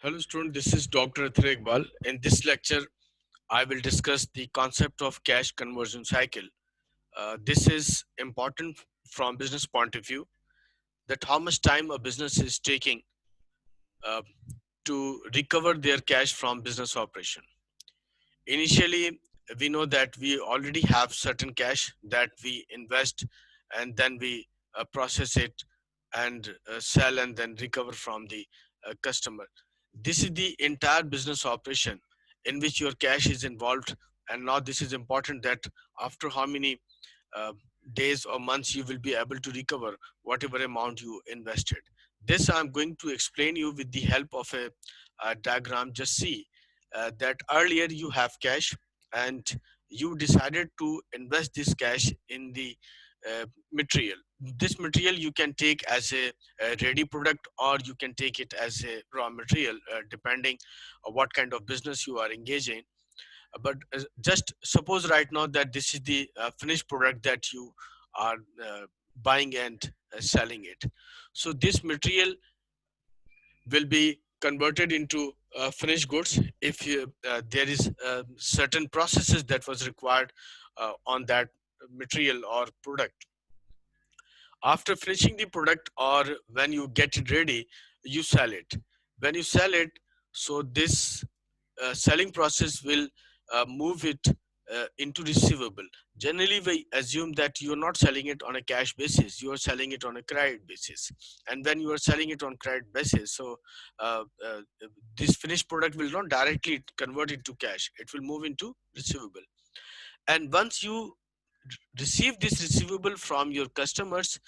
Hello student, this is Dr. Athar Iqbal. In this lecture, I will discuss the concept of cash conversion cycle. This is important from business point of view, that how much time a business is taking uh, to recover their cash from business operation. Initially, we know that we already have certain cash that we invest, and then we process it and sell and then recover from the customer. This is the entire business operation in which your cash is involved. And now this is important, that after how many uh, days or months you will be able to recover whatever amount you invested. This I'm going to explain you with the help of a diagram. Just see that earlier you have cash, and you decided to invest this cash in the material. This material you can take as a ready product, or you can take it as a raw material, depending on what kind of business you are engaging. But just suppose right now that this is the finished product that you are buying and selling it. So this material will be converted into finished goods if there is certain processes that was required on that material or product. After finishing the product, or when you get it ready, you sell it. When you sell it, so this selling process will move it into receivable. Generally, we assume that you are not selling it on a cash basis, you are selling it on a credit basis. And when you are selling it on credit basis, so uh, uh, this finished product will not directly convert into cash, it will move into receivable. And once you receive this receivable from your customers,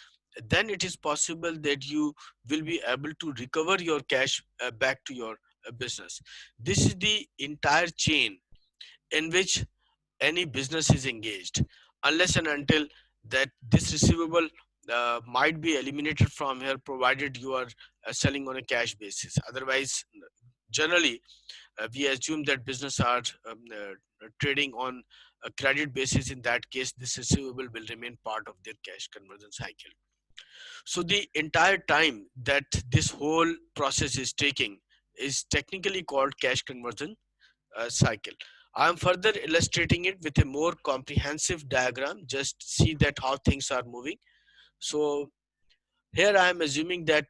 then it is possible that you will be able to recover your cash back to your business. This is the entire chain in which any business is engaged, unless and until that this receivable might be eliminated from here, provided you are selling on a cash basis. Otherwise, generally, we assume that business are trading on a credit basis. In that case, this receivable will remain part of their cash conversion cycle. So the entire time that this whole process is taking is technically called cash conversion cycle. I am further illustrating it with a more comprehensive diagram. Just see that how things are moving. So here I am assuming that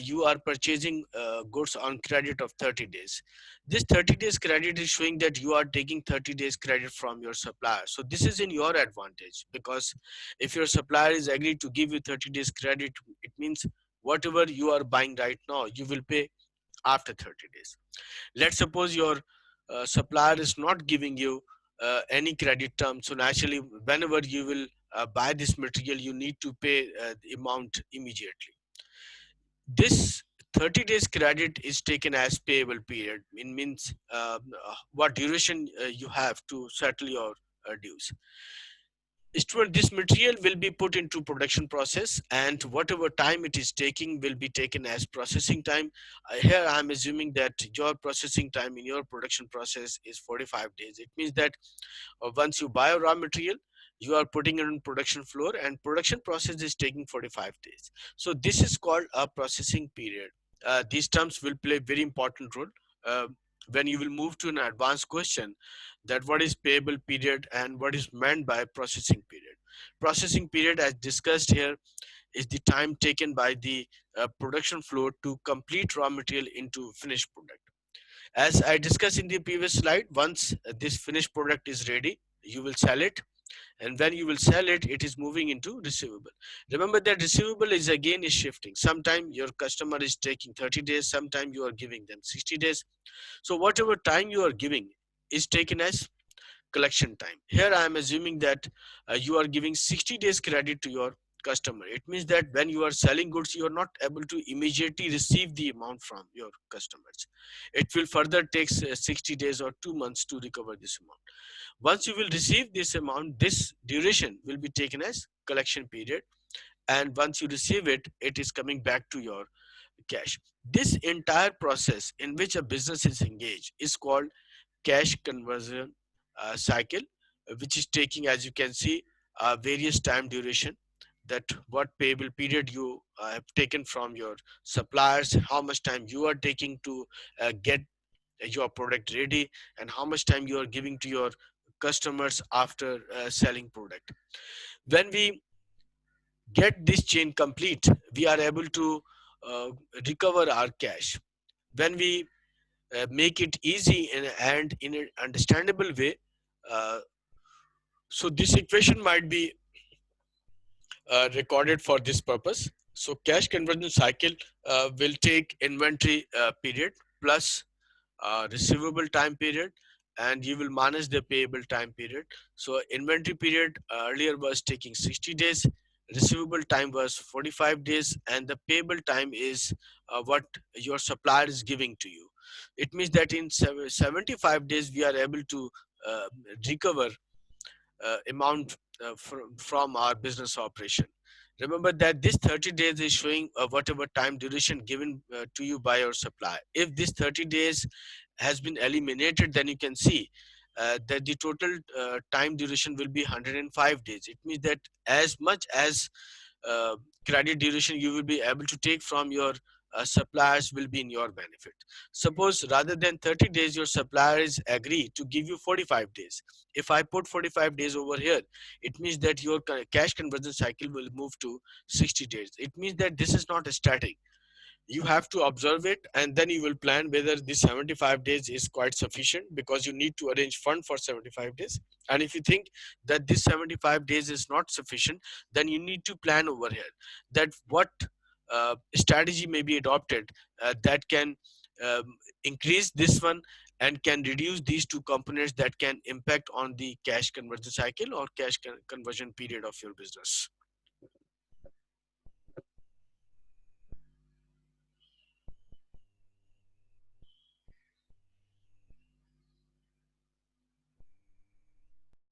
you are purchasing goods on credit of 30 days. This 30 days credit is showing that you are taking 30 days credit from your supplier. So this is in your advantage, because if your supplier is agreed to give you 30 days credit, it means whatever you are buying right now, you will pay after 30 days. Let's suppose your supplier is not giving you any credit term. So naturally, whenever you will buy this material, you need to pay the amount immediately. This 30 days credit is taken as payable period. It means what duration you have to settle your dues. Student, this material will be put into production process, and whatever time it is taking will be taken as processing time. Here I am assuming that your processing time in your production process is 45 days. It means that once you buy a raw material, you are putting it on production floor, and production process is taking 45 days. So this is called a processing period. These terms will play very important role uh, when you will move to an advanced question, that what is payable period and what is meant by processing period. Processing period, as discussed here, is the time taken by the production floor to complete raw material into finished product. As I discussed in the previous slide, once this finished product is ready, you will sell it, and when you will sell it, it is moving into receivable. Remember that receivable is again is shifting. Sometime your customer is taking 30 days, sometime you are giving them 60 days. So whatever time you are giving is taken as collection time. Here I am assuming that you are giving 60 days credit to your customer. It means that when you are selling goods, you are not able to immediately receive the amount from your customers. It will further take 60 days or 2 months to recover this amount. Once you will receive this amount, this duration will be taken as collection period, and once you receive it, it is coming back to your cash. This entire process in which a business is engaged is called cash conversion cycle, which is taking, as you can see, various time duration. that what payable period you have taken from your suppliers, how much time you are taking to get your product ready, and how much time you are giving to your customers after selling product. When we get this chain complete, we are able to uh, recover our cash. When we make it easy and in an understandable way, uh, so this equation might be recorded for this purpose. So cash conversion cycle will take inventory period plus receivable time period, and you will manage the payable time period. So inventory period earlier was taking 60 days, receivable time was 45 days, and the payable time is what your supplier is giving to you. It means that in 75 days we are able to uh, recover amount from our business operation. Remember that this 30 days is showing whatever time duration given to you by your supplier. If this 30 days has been eliminated, then you can see that the total time duration will be 105 days. It means that as much as uh, credit duration you will be able to take from your suppliers will be in your benefit. Suppose rather than 30 days, your suppliers agree to give you 45 days. If I put 45 days over here, it means that your cash conversion cycle will move to 60 days. It means that this is not static. You have to observe it, and then you will plan whether this 75 days is quite sufficient, because you need to arrange fund for 75 days. And if you think that this 75 days is not sufficient, then you need to plan over here that what strategy may be adopted that can um, increase this one and can reduce these two components that can impact on the cash conversion cycle or cash conversion period of your business.